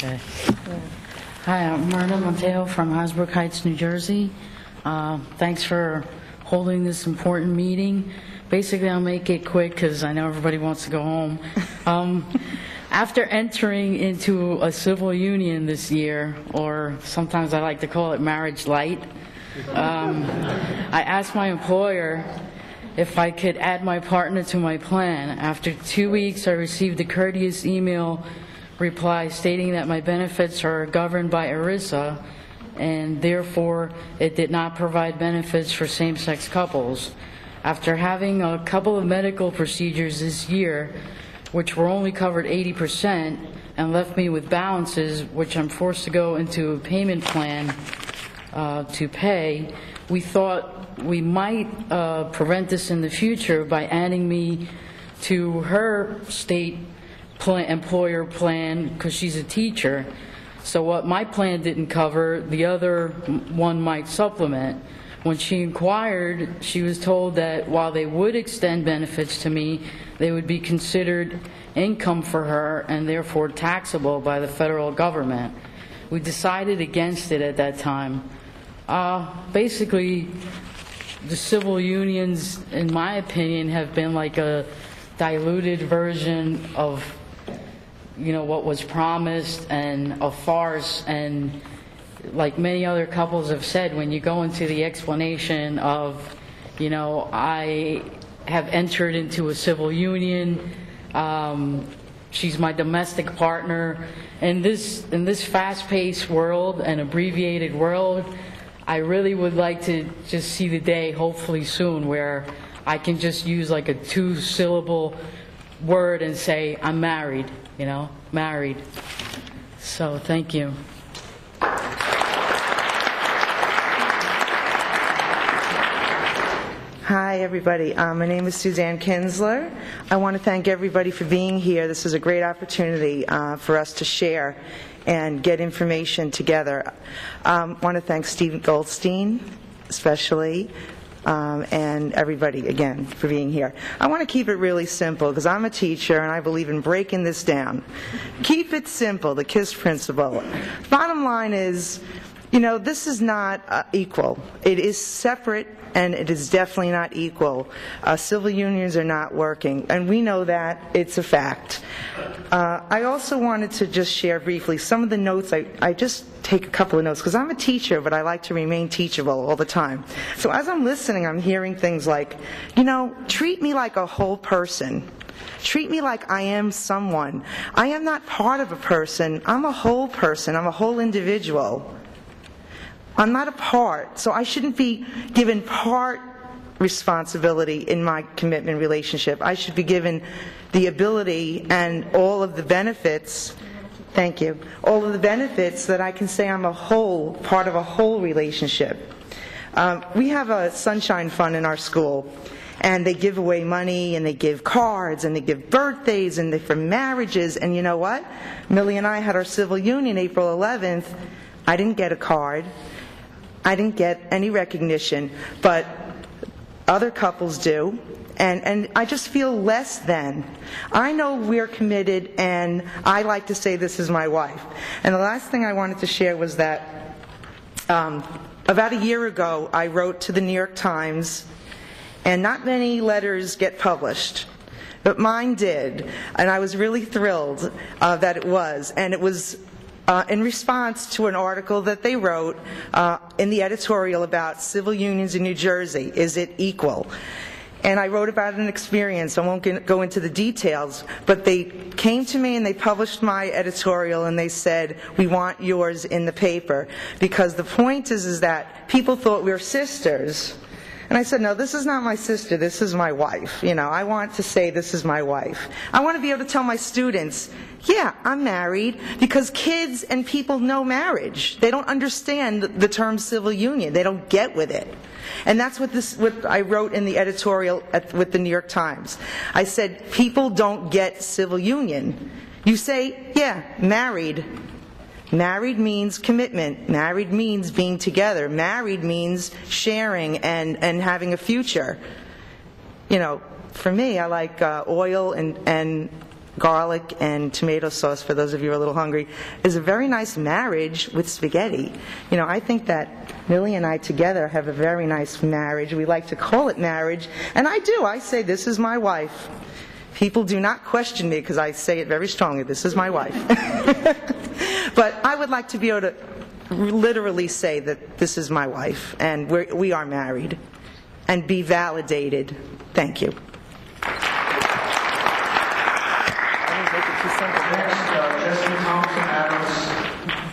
Okay. Hi, I'm Montejo from Hasbrook Heights, New Jersey. Thanks for holding this important meeting. Basically, I'll make it quick because I know everybody wants to go home. After entering into a civil union this year, or sometimes I like to call it marriage light, I asked my employer if I could add my partner to my plan. After 2 weeks, I received a courteous email reply stating that my benefits are governed by ERISA, and therefore it did not provide benefits for same-sex couples. After having a couple of medical procedures this year, which were only covered 80% and left me with balances, which I'm forced to go into a payment plan to pay, we thought we might prevent this in the future by adding me to her state employer plan because she's a teacher. So what my plan didn't cover, the other one might supplement. When she inquired, she was told that while they would extend benefits to me, they would be considered income for her and therefore taxable by the federal government. We decided against it at that time. Basically, the civil unions, in my opinion, have been like a diluted version of what was promised, and a farce. And like many other couples have said, when you go into the explanation of, I have entered into a civil union, she's my domestic partner. In this fast-paced world and abbreviated world, I really would like to just see the day, hopefully soon, where I can just use like a 2-syllable word and say, I'm married, married. So, thank you. Hi, everybody. My name is Suzanne Kinzler. I want to thank everybody for being here. This is a great opportunity for us to share and get information together. I want to thank Steve Goldstein, especially, and everybody, again, for being here. I want to keep it really simple because I'm a teacher and I believe in breaking this down. Keep it simple, the KISS principle. Bottom line is, this is not equal. It is separate, and it is definitely not equal. Civil unions are not working, and we know that. It's a fact. I also wanted to just share briefly some of the notes. I just take a couple of notes, because I'm a teacher, but I like to remain teachable all the time. So as I'm listening, I'm hearing things like, treat me like a whole person. Treat me like I am someone. I am not part of a person. I'm a whole person. I'm a whole individual. I'm not a part, so I shouldn't be given part responsibility in my commitment relationship. I should be given the ability and all of the benefits, thank you, all of the benefits that I can say I'm a whole, part of a whole relationship. We have a sunshine fund in our school, and they give away money, and they give cards, and they give birthdays, and for marriages, and you know what? Millie and I had our civil union April 11th. I didn't get a card. I didn't get any recognition, but other couples do, and I just feel less than. I know we're committed, and I like to say this is my wife. And the last thing I wanted to share was that about a year ago, I wrote to the New York Times, and not many letters get published, but mine did, and I was really thrilled that it was, and it was in response to an article that they wrote in the editorial about civil unions in New Jersey. Is it equal? And I wrote about an experience. I won't go into the details, but they came to me and they published my editorial and they said, we want yours in the paper. Because the point is that people thought we were sisters. And I said, no, this is not my sister, this is my wife. I want to say this is my wife. I want to be able to tell my students, yeah, I'm married, because kids and people know marriage. They don't understand the term civil union. They don't get with it. And that's what I wrote in the editorial with the New York Times. I said, people don't get civil union. You say, yeah, married. Married means commitment. Married means being together. Married means sharing and having a future. For me, I like oil and garlic and tomato sauce, for those of you who are a little hungry, is a very nice marriage with spaghetti. You know, I think that Millie and I together have a very nice marriage. We like to call it marriage, and I do. I say, this is my wife. People do not question me because I say it very strongly, this is my wife. But I would like to be able to literally say that this is my wife, and we are married, and be validated. Thank you. Next, Jessica Thompson Adams.